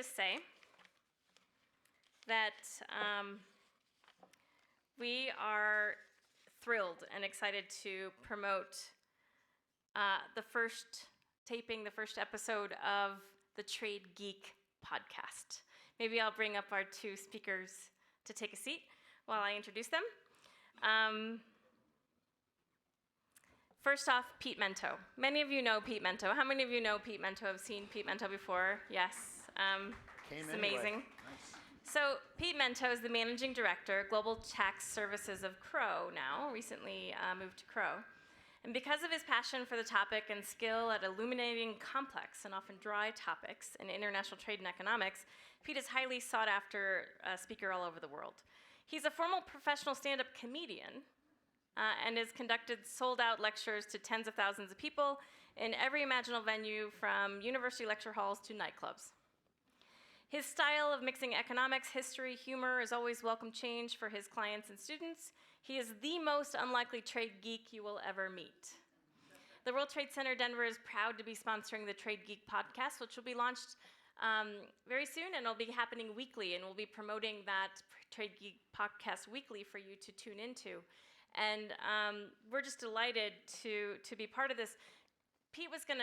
Just say that we are thrilled and excited to promote the first episode of the Trade Geek podcast. Maybe I'll bring up our two speakers to take a seat while I introduce them. First off, Pete Mento. Many of you know Pete Mento. How many of you know Pete Mento? Have seen Pete Mento before? Yes. It's amazing. Nice. So Pete Mento is the Managing Director, Global Tax Services of Crow now, recently moved to Crow. And because of his passion for the topic and skill at illuminating complex and often dry topics in international trade and economics, Pete is highly sought after speaker all over the world. He's a formal professional stand-up comedian and has conducted sold-out lectures to tens of thousands of people in every imaginable venue from university lecture halls to nightclubs. His style of mixing economics, history, humor is always welcome change for his clients and students. He is the most unlikely trade geek you will ever meet. The World Trade Center Denver is proud to be sponsoring the Trade Geek podcast, which will be launched very soon, and it'll be happening weekly, and we'll be promoting that Trade Geek podcast weekly for you to tune into. And we're just delighted to be part of this. He's going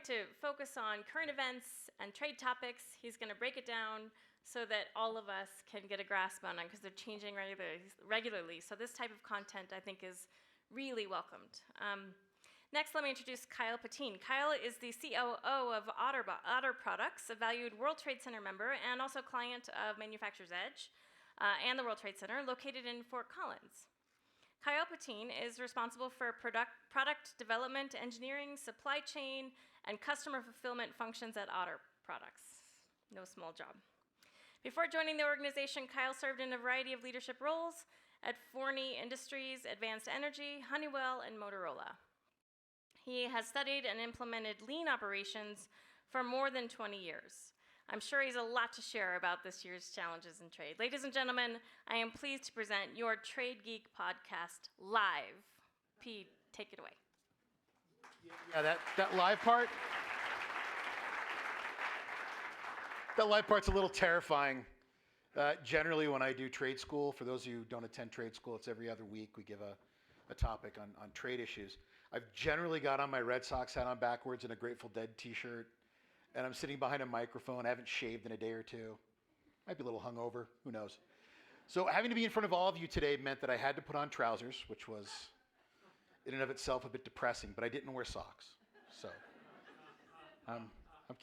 to focus on current events and trade topics. He's going to break it down so that all of us can get a grasp on it because they're changing regularly. So this type of content, I think, is really welcomed. Next, let me introduce Kyle Pettine. Kyle is the COO of Otter Products, a valued World Trade Center member and also client of Manufacturers Edge and the World Trade Center, located in Fort Collins. Kyle Pettine is responsible for product development, engineering, supply chain, and customer fulfillment functions at Otter Products. No small job. Before joining the organization, Kyle served in a variety of leadership roles at Forney Industries, Advanced Energy, Honeywell, and Motorola. He has studied and implemented lean operations for more than 20 years. I'm sure he's a lot to share about this year's challenges in trade. Ladies and gentlemen, I am pleased to present your Trade Geek podcast live. Pete, take it away. Yeah, that live part's a little terrifying. Generally, when I do trade school, for those of you who don't attend trade school, it's every other week. We give a topic on trade issues. I've generally got on my Red Sox hat on backwards and a Grateful Dead t-shirt. And I'm sitting behind a microphone. I haven't shaved in a day or two. Might be a little hungover. Who knows? So having to be in front of all of you today meant that I had to put on trousers, which was in and of itself a bit depressing, but I didn't wear socks. So I'm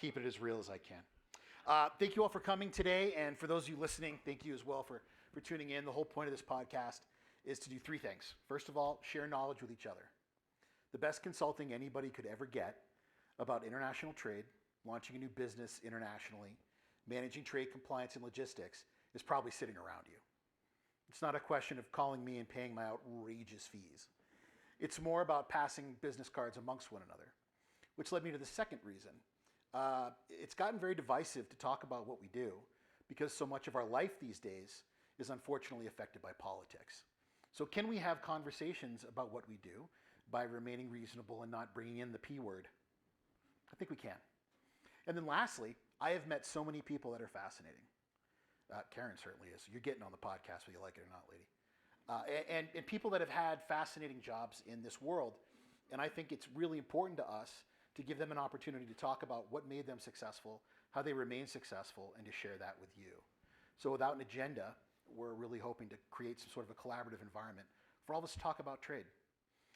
keeping it as real as I can. Thank you all for coming today. And for those of you listening, thank you as well for tuning in. The whole point of this podcast is to do three things. First of all, share knowledge with each other. The best consulting anybody could ever get about international trade, launching a new business internationally, managing trade compliance and logistics is probably sitting around you. It's not a question of calling me and paying my outrageous fees. It's more about passing business cards amongst one another, which led me to the second reason. It's gotten very divisive to talk about what we do because so much of our life these days is unfortunately affected by politics. So can we have conversations about what we do by remaining reasonable and not bringing in the P word? I think we can. And then lastly, I have met so many people that are fascinating. Karen certainly is. You're getting on the podcast whether you like it or not, lady. And people that have had fascinating jobs in this world. And I think it's really important to us to give them an opportunity to talk about what made them successful, how they remain successful, and to share that with you. So without an agenda, we're really hoping to create some sort of a collaborative environment for all of us to talk about trade.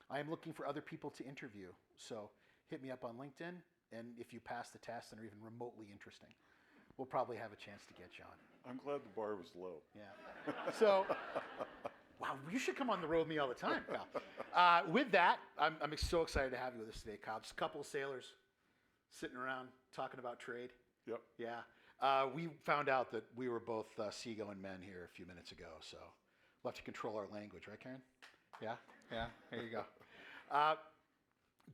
I am looking for other people to interview. So hit me up on LinkedIn. And if you pass the test and are even remotely interesting, we'll probably have a chance to get you on. I'm glad the bar was low. Yeah. So, wow, you should come on the road with me all the time, Kyle. With that, I'm so excited to have you with us today, Kyle. Just a couple of sailors sitting around talking about trade. Yep. Yeah. We found out that we were both seagoing men here a few minutes ago, so we'll have to control our language, right, Karen? Yeah? Yeah, there you go.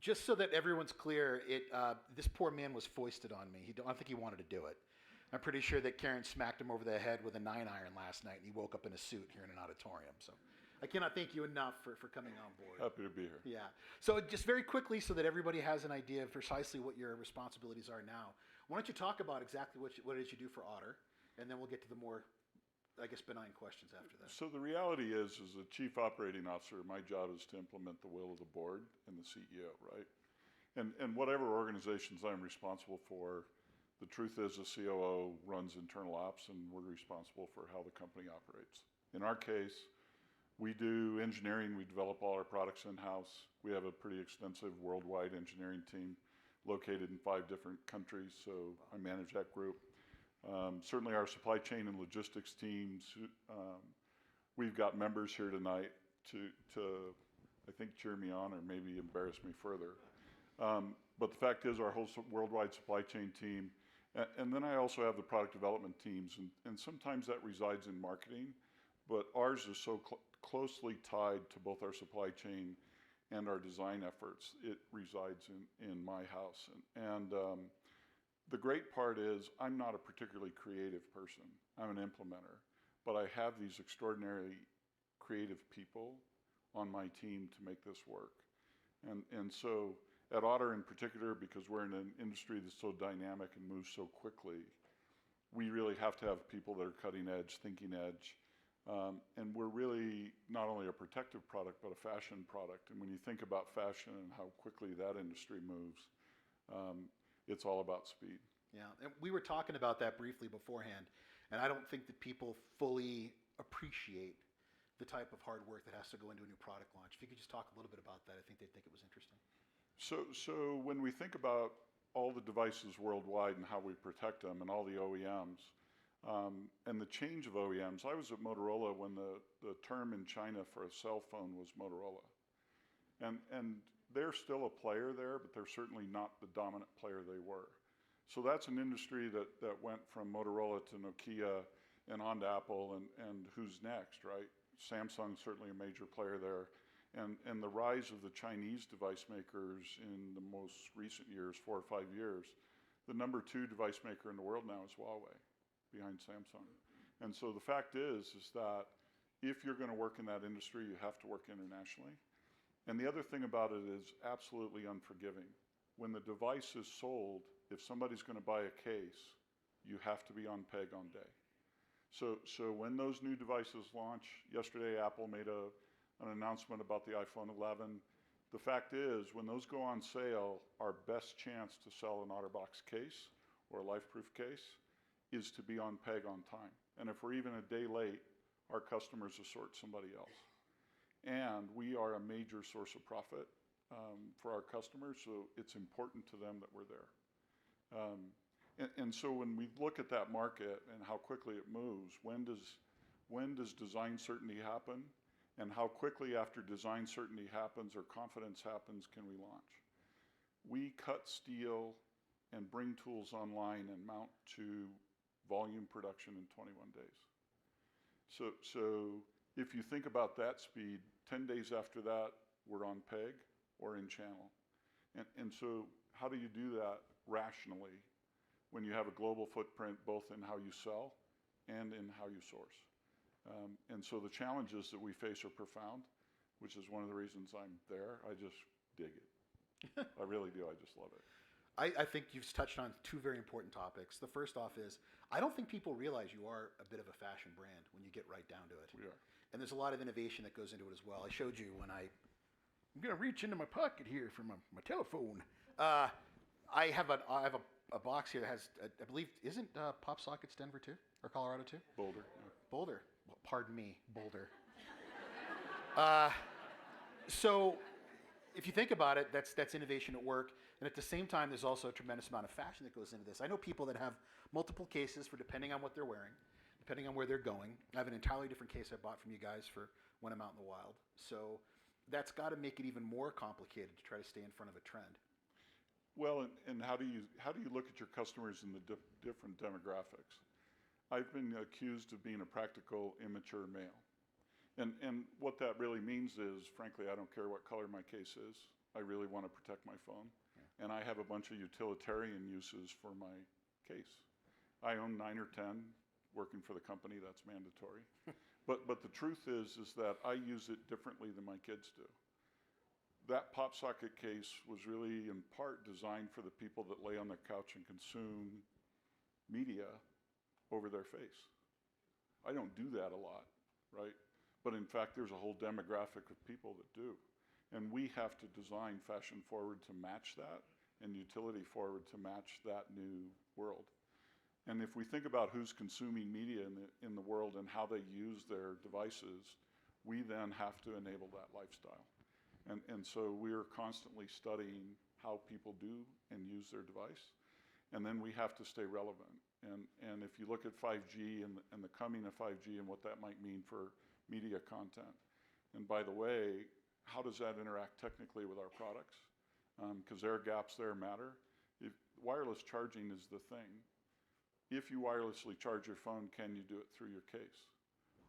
Just so that everyone's clear, this poor man was foisted on me. I don't think he wanted to do it. I'm pretty sure that Karen smacked him over the head with a 9-iron last night, and he woke up in a suit here in an auditorium. So I cannot thank you enough for coming on board. Happy to be here. Yeah. So just very quickly, so that everybody has an idea of precisely what your responsibilities are now, I Why don't you talk about exactly what it is you do for Otter, and then we'll get to the more, I guess, benign questions after that. So the reality is, as a chief operating officer, my job is to implement the will of the board and the CEO, right? And whatever organizations I'm responsible for, the truth is the COO runs internal ops, and we're responsible for how the company operates. In our case, we do engineering. We develop all our products in-house. We have a pretty extensive worldwide engineering team located in 5 different countries, so I manage that group. Certainly our supply chain and logistics teams, we've got members here tonight to I think, cheer me on or maybe embarrass me further. But the fact is our whole worldwide supply chain team, and then I also have the product development teams, and sometimes that resides in marketing, but ours is so closely tied to both our supply chain and our design efforts. It resides in my house. And the great part is I'm not a particularly creative person. I'm an implementer, but I have these extraordinarily creative people on my team to make this work. And so at Otter in particular, because we're in an industry that's so dynamic and moves so quickly, we really have to have people that are cutting edge, thinking edge. And we're really not only a protective product, but a fashion product. And when you think about fashion and how quickly that industry moves, it's all about speed. Yeah, and we were talking about that briefly beforehand, and I don't think that people fully appreciate the type of hard work that has to go into a new product launch. If you could just talk a little bit about that, I think they'd think it was interesting. So when we think about all the devices worldwide and how we protect them and all the OEMs, and the change of OEMs, I was at Motorola when the term in China for a cell phone was Motorola. And they're still a player there, but they're certainly not the dominant player they were. So that's an industry that went from Motorola to Nokia and on to Apple, and who's next, right? Samsung's certainly a major player there. And the rise of the Chinese device makers in the most recent years, 4 or 5 years, the number 2 device maker in the world now is Huawei, behind Samsung. And so the fact is that if you're going to work in that industry, you have to work internationally. And the other thing about it is absolutely unforgiving. When the device is sold, if somebody's going to buy a case, you have to be on peg on day. So when those new devices launch, yesterday Apple made an announcement about the iPhone 11. The fact is, when those go on sale, our best chance to sell an OtterBox case or a LifeProof case is to be on peg on time. And if we're even a day late, our customers assort somebody else. And we are a major source of profit for our customers, so it's important to them that we're there. And so when we look at that market and how quickly it moves, when does design certainty happen? And how quickly after design certainty happens or confidence happens can we launch? We cut steel and bring tools online and mount to volume production in 21 days. So if you think about that speed, 10 days after that, we're on peg or in channel. And so how do you do that rationally when you have a global footprint both in how you sell and in how you source? And so the challenges that we face are profound, which is one of the reasons I'm there. I just dig it. I really do. I just love it. I think you've touched on 2 very important topics. The first off is, I don't think people realize you are a bit of a fashion brand when you get right down to it. We are. And there's a lot of innovation that goes into it as well. I showed you when I'm going to reach into my pocket here for my telephone. I have a box here that has, I believe, isn't Pop Sockets Denver too? Or Colorado too? Boulder. Yeah. Boulder. Pardon me, Boulder. So if you think about it, that's innovation at work. And at the same time, there's also a tremendous amount of fashion that goes into this. I know people that have multiple cases for depending on what they're wearing, depending on where they're going. I have an entirely different case I bought from you guys for when I'm out in the wild. So that's got to make it even more complicated to try to stay in front of a trend. Well, and how do you look at your customers in the different demographics? I've been accused of being a practical, immature male. And what that really means is, frankly, I don't care what color my case is. I really want to protect my phone. Yeah. And I have a bunch of utilitarian uses for my case. I own 9 or 10. Working for the company, that's mandatory. But the truth is that I use it differently than my kids do. that pop socket case was really in part designed for the people that lay on their couch and consume media over their face. I don't do that a lot, right? But in fact, there's a whole demographic of people that do. And we have to design fashion forward to match that and utility forward to match that new world. And if we think about who's consuming media in the world and how they use their devices, we then have to enable that lifestyle. And so we're constantly studying how people do and use their device. And then we have to stay relevant. And if you look at 5G and the coming of 5G and what that might mean for media content, and by the way, how does that interact technically with our products? Because there are gaps there matter. Wireless charging is the thing. If you wirelessly charge your phone, can you do it through your case?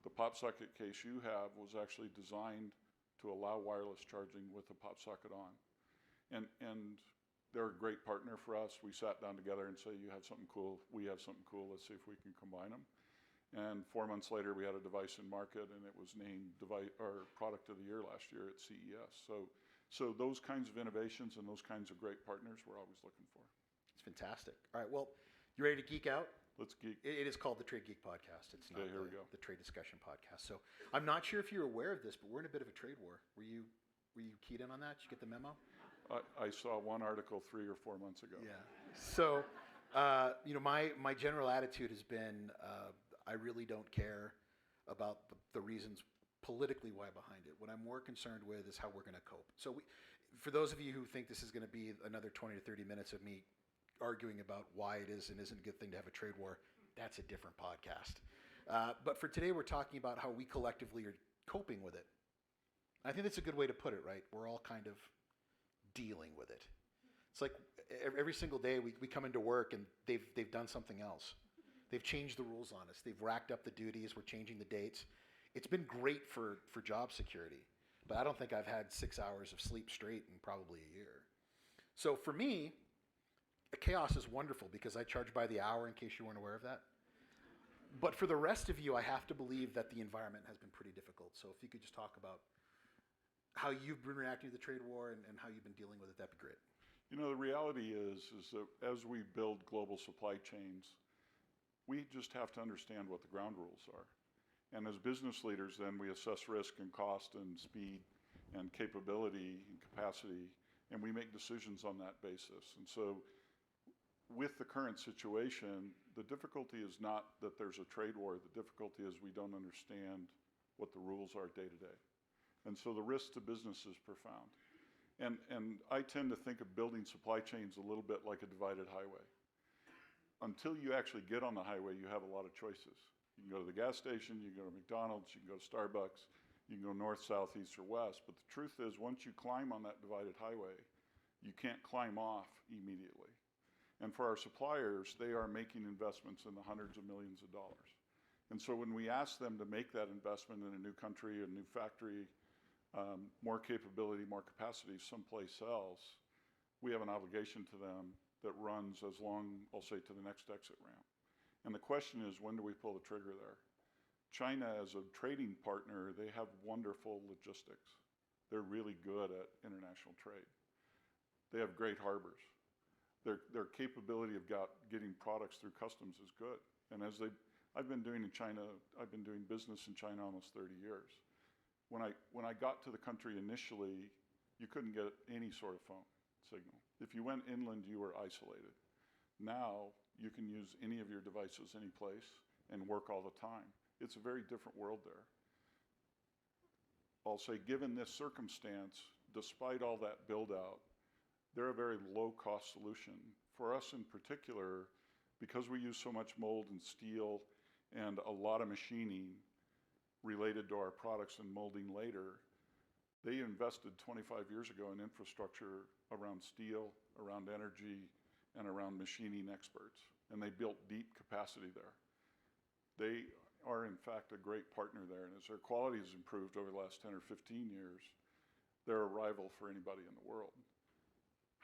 The pop socket case you have was actually designed to allow wireless charging with the pop socket on. And they're a great partner for us. We sat down together and said, you have something cool, we have something cool, let's see if we can combine them. And 4 months later, we had a device in market, and it was named Product of the Year last year at CES. So those kinds of innovations and those kinds of great partners we're always looking for. It's fantastic. All right, well, you ready to geek out? Let's geek. It is called the Trade Geek podcast. It's not here we go. the Trade Discussion podcast. So I'm not sure if you're aware of this, but we're in a bit of a trade war. Were you keyed in on that? Did you get the memo? I saw one article 3 or 4 months ago. Yeah. So, my general attitude has been I really don't care about the reasons politically why behind it. What I'm more concerned with is how we're going to cope. So for those of you who think this is going to be another 20 to 30 minutes of me arguing about why it is and isn't a good thing to have a trade war, that's a different podcast. But for today, we're talking about how we collectively are coping with it. I think that's a good way to put it, right? We're all kind of dealing with it. It's like every single day we come into work and they've done something else. They've changed the rules on us. They've racked up the duties. We're changing the dates. It's been great for job security, but I don't think I've had 6 hours of sleep straight in probably a year. So for me, chaos is wonderful because I charge by the hour, in case you weren't aware of that. But for the rest of you, I have to believe that the environment has been pretty difficult. So if you could just talk about how you've been reacting to the trade war and how you've been dealing with it, that'd be great. You know, the reality is that as we build global supply chains, we just have to understand what the ground rules are. And as business leaders, then we assess risk and cost and speed and capability and capacity, and we make decisions on that basis. And so with the current situation, the difficulty is not that there's a trade war. The difficulty is we don't understand what the rules are day to day. And so the risk to business is profound. And I tend to think of building supply chains a little bit like a divided highway. Until you actually get on the highway, you have a lot of choices. You can go to the gas station, you can go to McDonald's, you can go to Starbucks, you can go north, south, east, or west. But the truth is, once you climb on that divided highway, you can't climb off immediately. And for our suppliers, they are making investments in the hundreds of millions of dollars. And so when we ask them to make that investment in a new country, a new factory, more capability, more capacity someplace else, we have an obligation to them that runs as long, I'll say, to the next exit ramp. And the question is, when do we pull the trigger there? China, as a trading partner, they have wonderful logistics. They're really good at international trade. They have great harbors. Their capability of getting products through customs is good. And I've been doing business in China almost 30 years. When I got to the country initially, you couldn't get any sort of phone signal. If you went inland, you were isolated. Now, you can use any of your devices any place and work all the time. It's a very different world there. I'll say, given this circumstance, despite all that build-out, they're a very low-cost solution. For us in particular, because we use so much mold and steel and a lot of machining related to our products and molding later, they invested 25 years ago in infrastructure around steel, around energy, and around machining experts. And they built deep capacity there. They are, in fact, a great partner there. And as their quality has improved over the last 10 or 15 years, they're a rival for anybody in the world.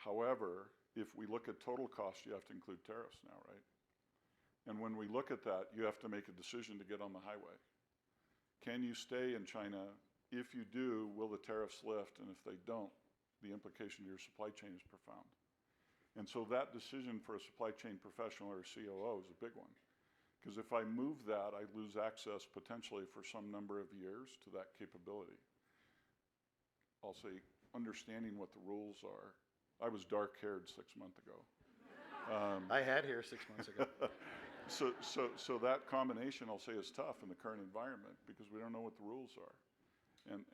However, if we look at total cost, you have to include tariffs now, right? And when we look at that, you have to make a decision to get on the highway. Can you stay in China? If you do, will the tariffs lift? And if they don't, the implication to your supply chain is profound. And so that decision for a supply chain professional or a COO is a big one. Because if I move that, I lose access potentially for some number of years to that capability. I'll say, understanding what the rules are. I was dark-haired 6 months ago. I had hair 6 months ago. So that combination, I'll say, is tough in the current environment because we don't know what the rules are. And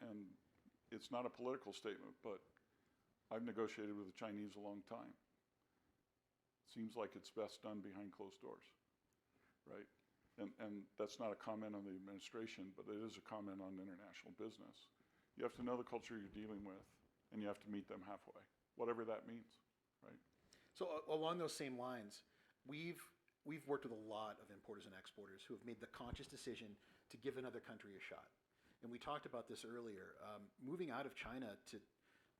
it's not a political statement, but I've negotiated with the Chinese a long time. Seems like it's best done behind closed doors, right? And that's not a comment on the administration, but it is a comment on international business. You have to know the culture you're dealing with, and you have to meet them halfway, whatever that means, right? So along those same lines, we've worked with a lot of importers and exporters who have made the conscious decision to give another country a shot. And we talked about this earlier. Moving out of China to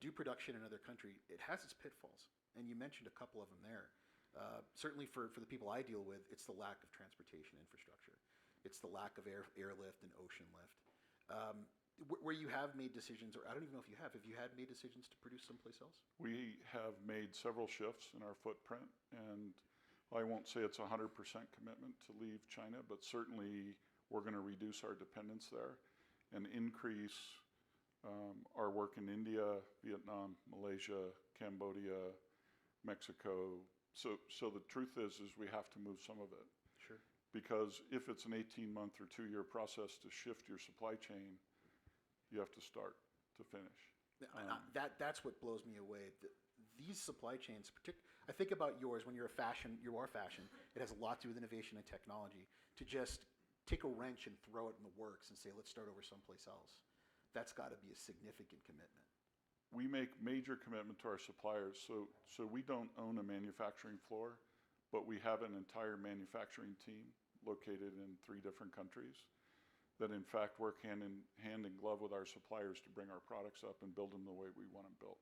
do production in another country, it has its pitfalls. And you mentioned a couple of them there. Certainly for the people I deal with, it's the lack of transportation infrastructure. It's the lack of airlift and ocean lift. Where you have made decisions, or I don't even know if you have you had made decisions to produce someplace else? We have made several shifts in our footprint, and I won't say it's 100% commitment to leave China, but certainly we're going to reduce our dependence there and increase our work in India, Vietnam, Malaysia, Cambodia, Mexico. So the truth is we have to move some of it. Sure. Because if it's an 18-month or 2-year process to shift your supply chain, you have to start to finish. That's what blows me away. These supply chains, I think about yours when you are fashion. It has a lot to do with innovation and technology. To just take a wrench and throw it in the works and say, let's start over someplace else, that's got to be a significant commitment. We make major commitment to our suppliers. So we don't own a manufacturing floor, but we have an entire manufacturing team located in 3 different countries that in fact work hand in glove with our suppliers to bring our products up and build them the way we want them built.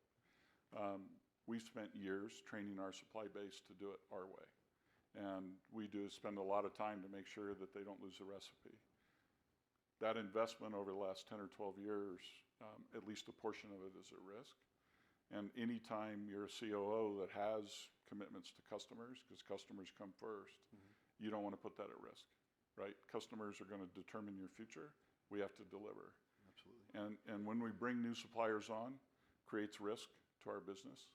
We've spent years training our supply base to do it our way. And we do spend a lot of time to make sure that they don't lose the recipe. That investment over the last 10 or 12 years, at least a portion of it is at risk. And anytime you're a COO that has commitments to customers, because customers come first, you don't want to put that at risk. Right? Customers are going to determine your future. We have to deliver. Absolutely. And when we bring new suppliers on, creates risk to our business.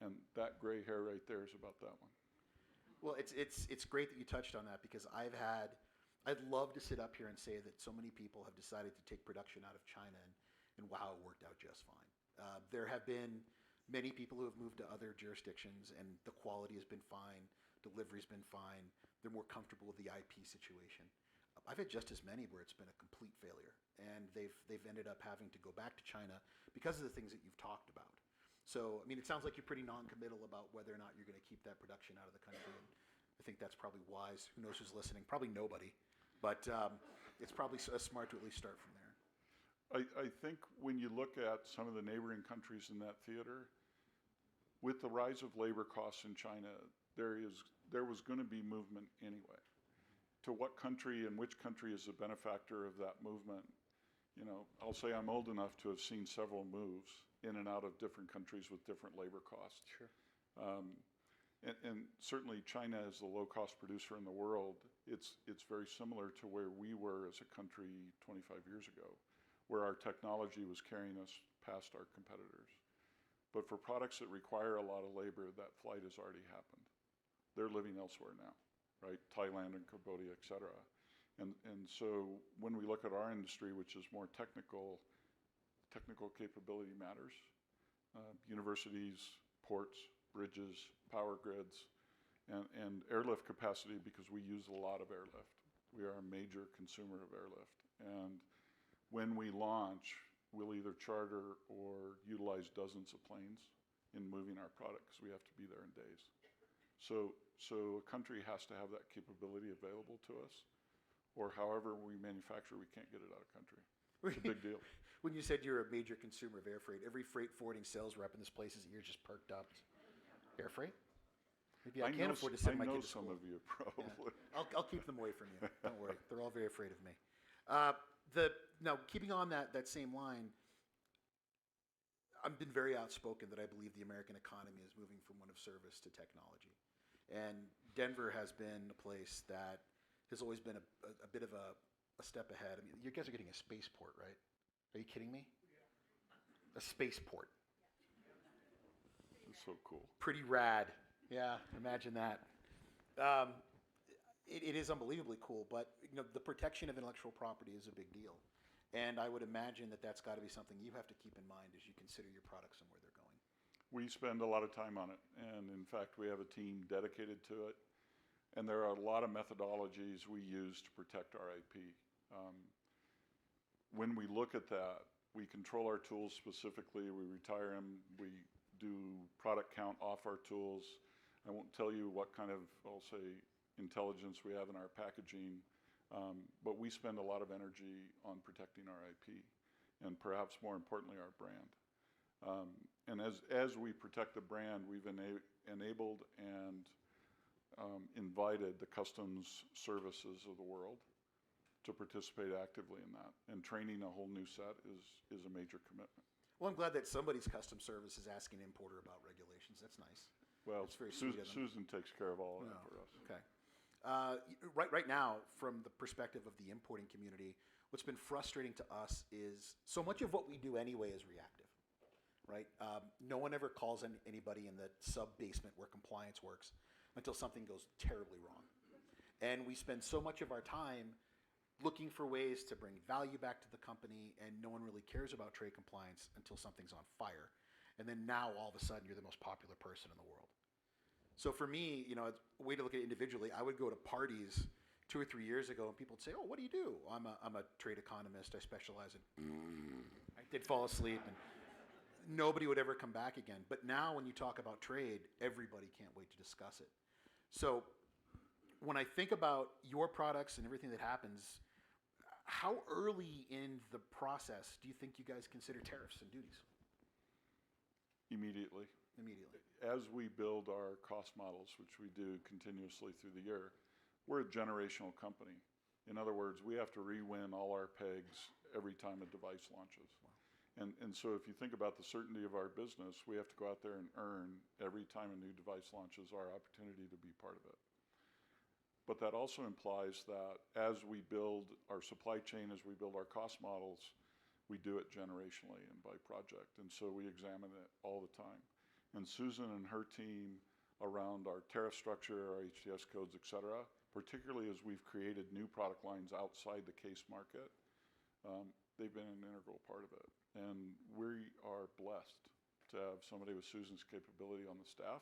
And that gray hair right there is about that one. Well, it's great that you touched on that because I'd love to sit up here and say that so many people have decided to take production out of China and wow, it worked out just fine. There have been many people who have moved to other jurisdictions and the quality has been fine, delivery's been fine. They're more comfortable with the IP situation. I've had just as many where it's been a complete failure, and they've ended up having to go back to China because of the things that you've talked about. So, I mean, it sounds like you're pretty non-committal about whether or not you're going to keep that production out of the country, and I think that's probably wise. Who knows who's listening? Probably nobody, but it's probably smart to at least start from there. I think when you look at some of the neighboring countries in that theater, with the rise of labor costs in China, there was going to be movement anyway. To what country and which country is the benefactor of that movement? You know, I'll say I'm old enough to have seen several moves in and out of different countries with different labor costs. Sure. And certainly China is the low-cost producer in the world. It's very similar to where we were as a country 25 years ago, where our technology was carrying us past our competitors. But for products that require a lot of labor, that flight has already happened. They're living elsewhere now, right? Thailand and Cambodia, et cetera. And so when we look at our industry, which is more technical capability matters. Universities, ports, bridges, power grids, and airlift capacity because we use a lot of airlift. We are a major consumer of airlift. And when we launch, we'll either charter or utilize dozens of planes in moving our product because we have to be there in days. So a country has to have that capability available to us, or however we manufacture, we can't get it out of country. It's a big deal. When you said you're a major consumer of air freight, every freight forwarding sales rep in this place's ears just perked up. Air freight? Maybe I can't afford to send my kid to school. I know some of you probably. Yeah. I'll keep them away from you. Don't worry. They're all very afraid of me. Now, keeping on that same line, I've been very outspoken that I believe the American economy is moving from one of service to technology. And Denver has been a place that has always been a bit of a step ahead. I mean, you guys are getting a spaceport, right? Are you kidding me? A spaceport. It's so cool. Pretty rad. Yeah, imagine that. It is unbelievably cool, but the protection of intellectual property is a big deal. And I would imagine that that's got to be something you have to keep in mind as you consider your products and where they're going. We spend a lot of time on it, and in fact, we have a team dedicated to it. And there are a lot of methodologies we use to protect our IP. When we look at that, we control our tools specifically. We retire them. We do product count off our tools. I won't tell you what kind of, I'll say, intelligence we have in our packaging, but we spend a lot of energy on protecting our IP, and perhaps more importantly, our brand. And as we protect the brand, we've enabled and invited the customs services of the world to participate actively in that. And training a whole new set is a major commitment. Well, I'm glad that somebody's custom service is asking an importer about regulations. That's nice. Well, That's very sweet of them. Susan takes care of all of that for us. Okay. Right now, from the perspective of the importing community, what's been frustrating to us is so much of what we do anyway is reactive, right? No one ever calls anybody in the sub-basement where compliance works until something goes terribly wrong. And we spend so much of our time looking for ways to bring value back to the company, and no one really cares about trade compliance until something's on fire. And then now, all of a sudden, you're the most popular person in the world. So for me, a way to look at it individually, I would go to parties 2 or 3 years ago, and people would say, "Oh, what do you do?" I'm a trade economist. I specialize in. I did fall asleep, and nobody would ever come back again. But now, when you talk about trade, everybody can't wait to discuss it. So when I think about your products and everything that happens, how early in the process do you think you guys consider tariffs and duties? Immediately. Immediately. As we build our cost models, which we do continuously through the year, we're a generational company. In other words, we have to re-win all our pegs every time a device launches. Wow. And so if you think about the certainty of our business, we have to go out there and earn every time a new device launches our opportunity to be part of it. But that also implies that as we build our supply chain, as we build our cost models, we do it generationally and by project. And so we examine it all the time. And Susan and her team around our tariff structure, our HTS codes, et cetera, particularly as we've created new product lines outside the case market, they've been an integral part of it. And we are blessed to have somebody with Susan's capability on the staff,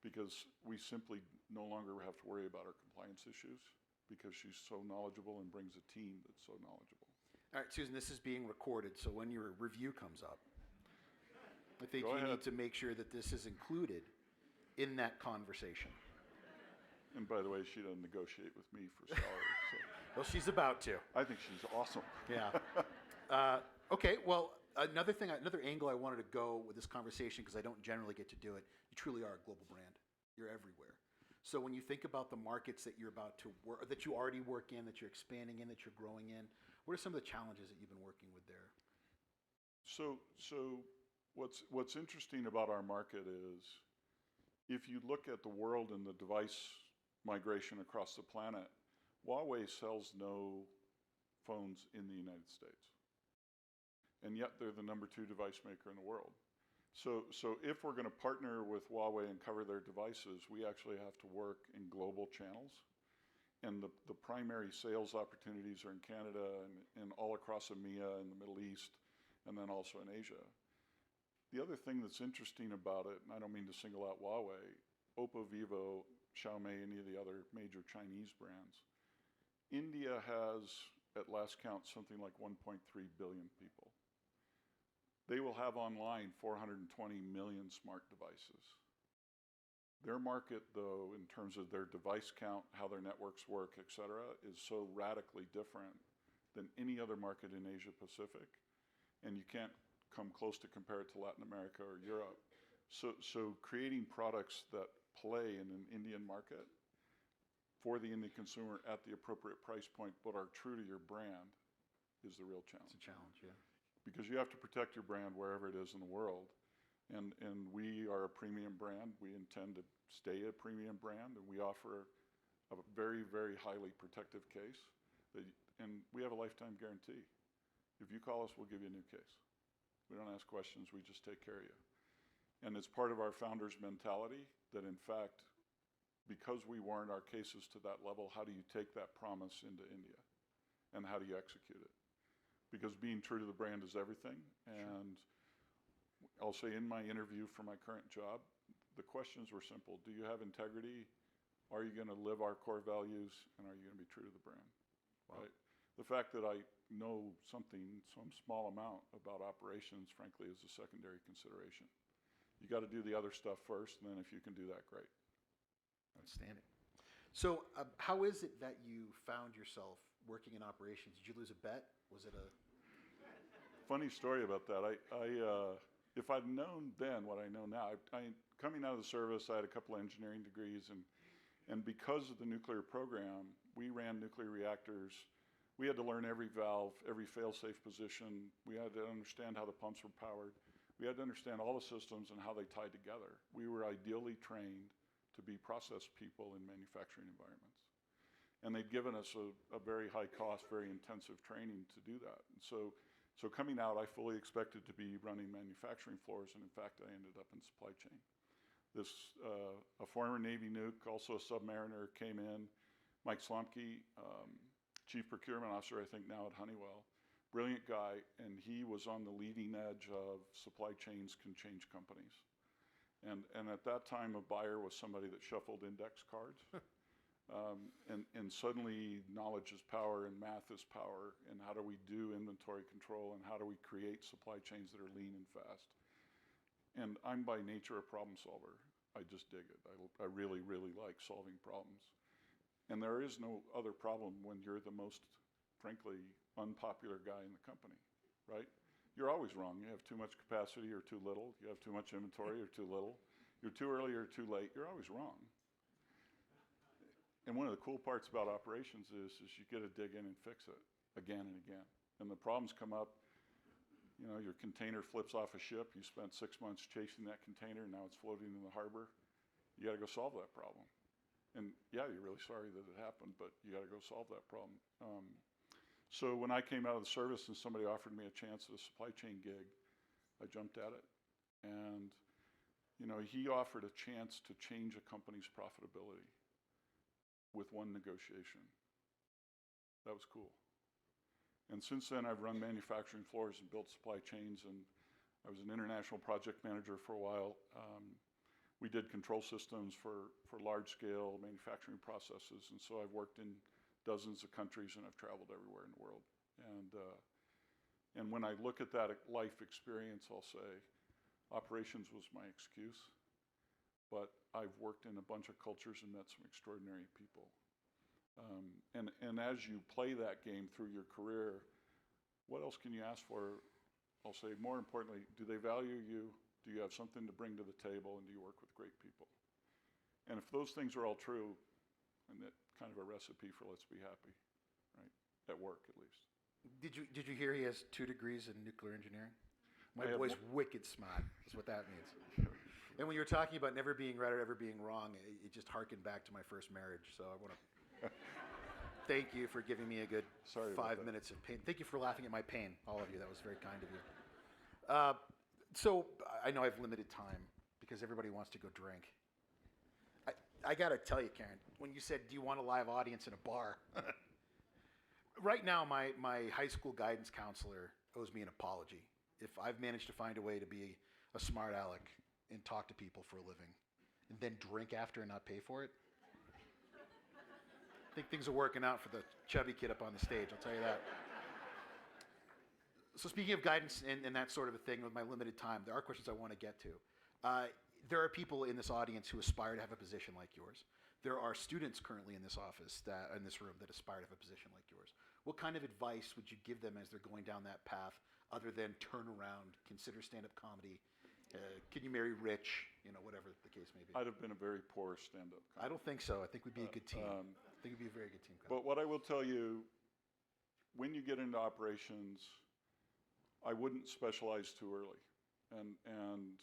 because we simply no longer have to worry about our compliance issues because she's so knowledgeable and brings a team that's so knowledgeable. All right, Susan, this is being recorded, so when your review comes up, I think Go you ahead. need to make sure that this is included in that conversation. And by the way, she doesn't negotiate with me for salary. So Well, she's about to. I think she's awesome. Yeah. Okay, well, another angle I wanted to go with this conversation, because I don't generally get to do it, you truly are a global brand. You're everywhere. So when you think about the markets that you're about to work, that you already work in, that you're expanding in, that you're growing in, what are some of the challenges that you've been working with there? So what's interesting about our market is, if you look at the world and the device migration across the planet, Huawei sells no phones in the United States. And yet they're the number 2 device maker in the world. So if we're going to partner with Huawei and cover their devices, we actually have to work in global channels. And the primary sales opportunities are in Canada and all across EMEA and the Middle East, and then also in Asia. The other thing that's interesting about it, and I don't mean to single out Huawei, Oppo, Vivo, Xiaomi, any of the other major Chinese brands, India has, at last count, something like 1.3 billion people. They will have online 420 million smart devices. Their market, though, in terms of their device count, how their networks work, et cetera, is so radically different than any other market in Asia Pacific. And you can't come close to compare it to Latin America or Europe. So creating products that play in an Indian market for the Indian consumer at the appropriate price point, but are true to your brand, is the real challenge. It's a challenge, yeah. because you have to protect your brand wherever it is in the world. And we are a premium brand. We intend to stay a premium brand, and we offer a very, very highly protective case. And we have a lifetime guarantee. If you call us, we'll give you a new case. We don't ask questions, we just take care of you. And it's part of our founder's mentality that, in fact, because we warrant our cases to that level, how do you take that promise into India? And how do you execute it? Because being true to the brand is everything. And I'll say in my interview for my current job, the questions were simple. Do you have integrity? Are you going to live our core values? And are you going to be true to the brand? Wow. Right? The fact that I know some small amount about operations, frankly, is a secondary consideration. You got to do the other stuff first, and then if you can do that, great. Outstanding. So how is it that you found yourself working in operations? Did you lose a bet? Was it a... Funny story about that. If I'd known then what I know now, coming out of the service, I had a couple of engineering degrees, and because of the nuclear program, we ran nuclear reactors. We had to learn every valve, every fail-safe position. We had to understand how the pumps were powered. We had to understand all the systems and how they tied together. We were ideally trained to be process people in manufacturing environments. And they'd given us a very high cost, very intensive training to do that. And so coming out, I fully expected to be running manufacturing floors, and in fact, I ended up in supply chain. A former Navy nuke, also a submariner, came in. Mike Slomke, Chief Procurement Officer, I think now at Honeywell, brilliant guy, and he was on the leading edge of supply chains can change companies. And at that time, a buyer was somebody that shuffled index cards. And suddenly knowledge is power and math is power, and how do we do inventory control, and how do we create supply chains that are lean and fast? And I'm by nature a problem solver. I just dig it. I really, really like solving problems. And there is no other problem when you're the most, frankly, unpopular guy in the company, right? You're always wrong. You have too much capacity or too little. You have too much inventory or too little. You're too early or too late. You're always wrong. And one of the cool parts about operations is you get to dig in and fix it again and again. And the problems come up. You know, your container flips off a ship. You spent 6 months chasing that container. Now it's floating in the harbor. You got to go solve that problem. And yeah, you're really sorry that it happened, but you got to go solve that problem. So when I came out of the service and somebody offered me a chance at a supply chain gig, I jumped at it. And, you know, he offered a chance to change a company's profitability with one negotiation. That was cool. And since then, I've run manufacturing floors and built supply chains, and I was an international project manager for a while. We did control systems for large-scale manufacturing processes, and so I've worked in dozens of countries, and I've traveled everywhere in the world. And when I look at that life experience, I'll say operations was my excuse, but I've worked in a bunch of cultures and met some extraordinary people. And as you play that game through your career, what else can you ask for? I'll say, more importantly, do they value you? Do you have something to bring to the table, and do you work with great people? And if those things are all true, and that kind of a recipe for let's be happy, right? At work, at least. Did you hear he has 2 degrees in nuclear engineering? My boy's wicked smart, is what that means. And when you were talking about never being right or ever being wrong, it just harkened back to my first marriage. So I want to thank you for giving me a good 5 minutes of pain. Thank you for laughing at my pain, all of you. That was very kind of you. So I know I have limited time because everybody wants to go drink. I got to tell you, Karen, when you said, do you want a live audience in a bar? Right now, my high school guidance counselor owes me an apology. If I've managed to find a way to be a smart aleck and talk to people for a living and then drink after and not pay for it, I think things are working out for the chubby kid up on the stage, I'll tell you that. So speaking of guidance and that sort of a thing with my limited time, there are questions I want to get to. There are people in this audience who aspire to have a position like yours. There are students currently in this office, in this room, that aspire to have a position like yours. What kind of advice would you give them as they're going down that path, other than turn around, consider stand-up comedy, can you marry rich, whatever the case may be? I'd have been a very poor stand-up comedy. I don't think so. I think we'd be a good team. I think we'd be a very good team. But what I will tell you, when you get into operations, I wouldn't specialize too early, and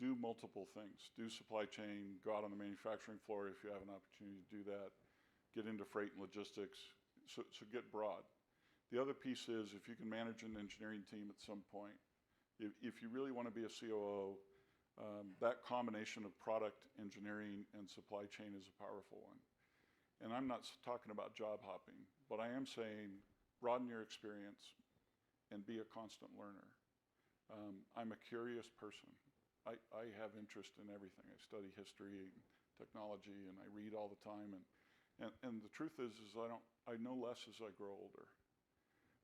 do multiple things. Do supply chain, go out on the manufacturing floor if you have an opportunity to do that. Get into freight and logistics, so get broad. The other piece is if you can manage an engineering team at some point, if you really want to be a COO, that combination of product engineering and supply chain is a powerful one. And I'm not talking about job hopping, but I am saying broaden your experience and be a constant learner. I'm a curious person. I have interest in everything. I study history and technology, and I read all the time. And the truth is I know less as I grow older.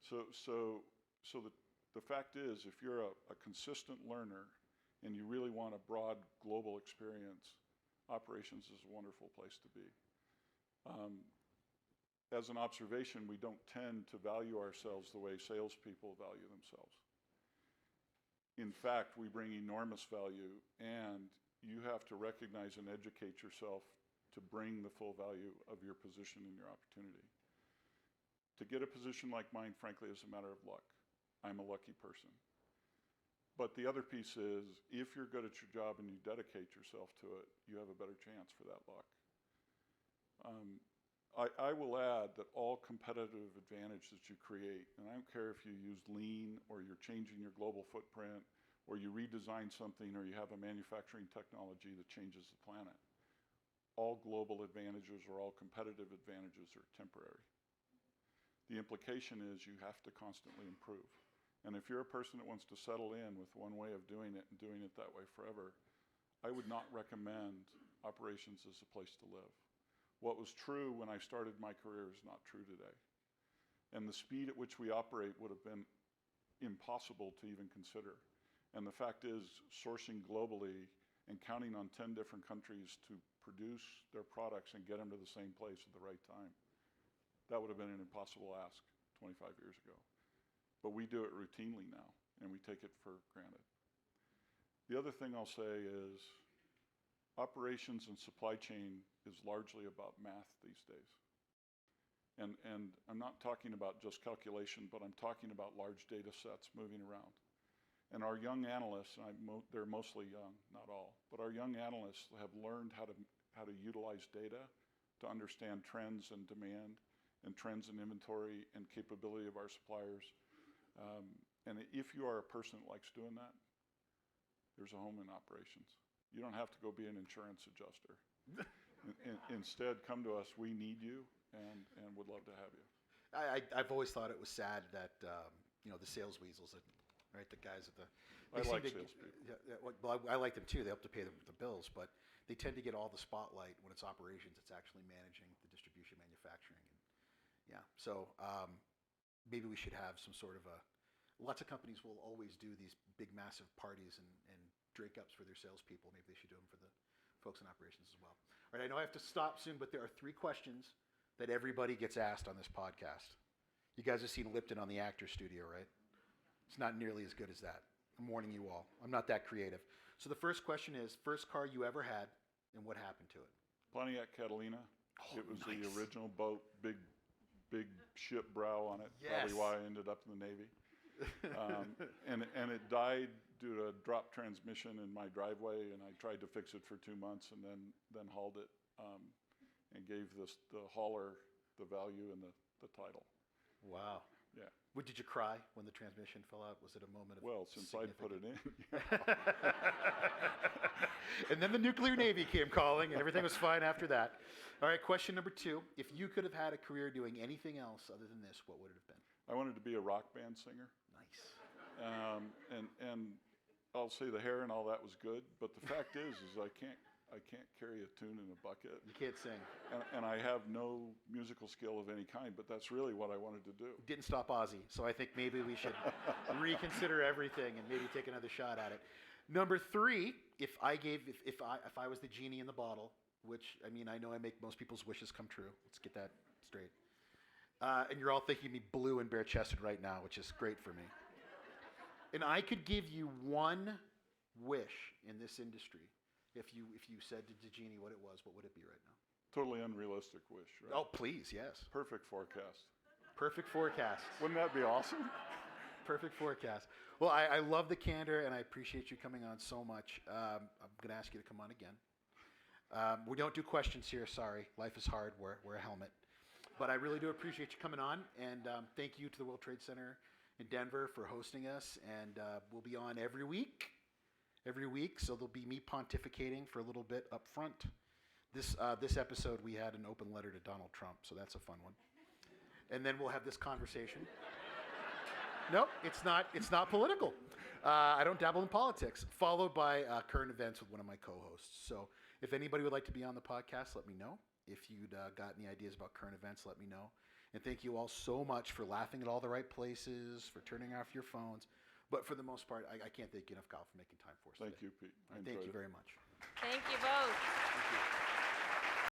So the fact is, if you're a consistent learner and you really want a broad global experience, operations is a wonderful place to be. As an observation, we don't tend to value ourselves the way salespeople value themselves. In fact, we bring enormous value, and you have to recognize and educate yourself to bring the full value of your position and your opportunity. To get a position like mine, frankly, is a matter of luck. I'm a lucky person. But the other piece is, if you're good at your job and you dedicate yourself to it, you have a better chance for that luck. I will add that all competitive advantage that you create, and I don't care if you use lean or you're changing your global footprint or you redesign something or you have a manufacturing technology that changes the planet, all global advantages or all competitive advantages are temporary. The implication is you have to constantly improve. And if you're a person that wants to settle in with one way of doing it and doing it that way forever, I would not recommend operations as a place to live. What was true when I started my career is not true today. And the speed at which we operate would have been impossible to even consider. And the fact is, sourcing globally and counting on 10 different countries to produce their products and get them to the same place at the right time, that would have been an impossible ask 25 years ago. But we do it routinely now, and we take it for granted. The other thing I'll say is, operations and supply chain is largely about math these days. And I'm not talking about just calculation, but I'm talking about large data sets moving around. And our young analysts, and they're mostly young, not all, but our young analysts have learned how to utilize data to understand trends and demand and trends in inventory and capability of our suppliers. And if you are a person that likes doing that, there's a home in operations. You don't have to go be an insurance adjuster. Instead, come to us. We need you, and would love to have you. I've always thought it was sad that the sales weasels, right? The guys at the. I like salespeople. Yeah, well, I like them too. They help to pay the bills, but they tend to get all the spotlight when it's operations. It's actually managing the distribution, manufacturing, and So maybe we should have some sort of a. Lots of companies will always do these big, massive parties and drink-ups for their salespeople. Maybe they should do them for the folks in operations as well. All right, I know I have to stop soon, but there are 3 questions that everybody gets asked on this podcast. You guys have seen Lipton on the Actors Studio, right? It's not nearly as good as that. I'm warning you all. I'm not that creative. So the first question is, first car you ever had, and what happened to it? Pontiac Catalina. Oh, it was nice. the original boat, big ship brow on it. Yes. Probably why I ended up in the Navy. And it died due to a drop transmission in my driveway, and I tried to fix it for 2 months and then hauled it and gave the hauler the value and the title. Wow. Yeah. Did you cry when the transmission fell out? Was it a moment of Since I'd put it in. And then the nuclear Navy came calling, and everything was fine after that. All right, question number 2. If you could have had a career doing anything else other than this, what would it have been? I wanted to be a rock band singer. Nice. And I'll say the hair and all that was good, but the fact is I can't carry a tune in a bucket. You can't sing. And I have no musical skill of any kind, but that's really what I wanted to do. Didn't stop Ozzy, so I think maybe we should reconsider everything and maybe take another shot at it. Number 3, if I was the genie in the bottle, which I know I make most people's wishes come true. Let's get that straight. And you're all thinking me blue and bare-chested right now, which is great for me. And I could give you one wish in this industry. If you said to the genie what it was, what would it be right now? Totally unrealistic wish, right? Oh, please, yes. Perfect forecast. Perfect forecast. Wouldn't that be awesome? Perfect forecast. Well, I love the candor, and I appreciate you coming on so much. I'm going to ask you to come on again. We don't do questions here. Sorry. Life is hard. Wear a helmet. But I really do appreciate you coming on, and thank you to the World Trade Center in Denver for hosting us. And we'll be on every week. So there'll be me pontificating for a little bit up front. This episode, we had an open letter to Donald Trump, so that's a fun one. And then we'll have this conversation. Nope, it's not political. I don't dabble in politics. Followed by current events with one of my co-hosts. So if anybody would like to be on the podcast, let me know. If you'd got any ideas about current events, let me know. And thank you all so much for laughing at all the right places, for turning off your phones. But for the most part, I can't thank you enough, Kyle, for making time for us Thank today. you, Pete. Thank you very much. Thank you both. Thank you.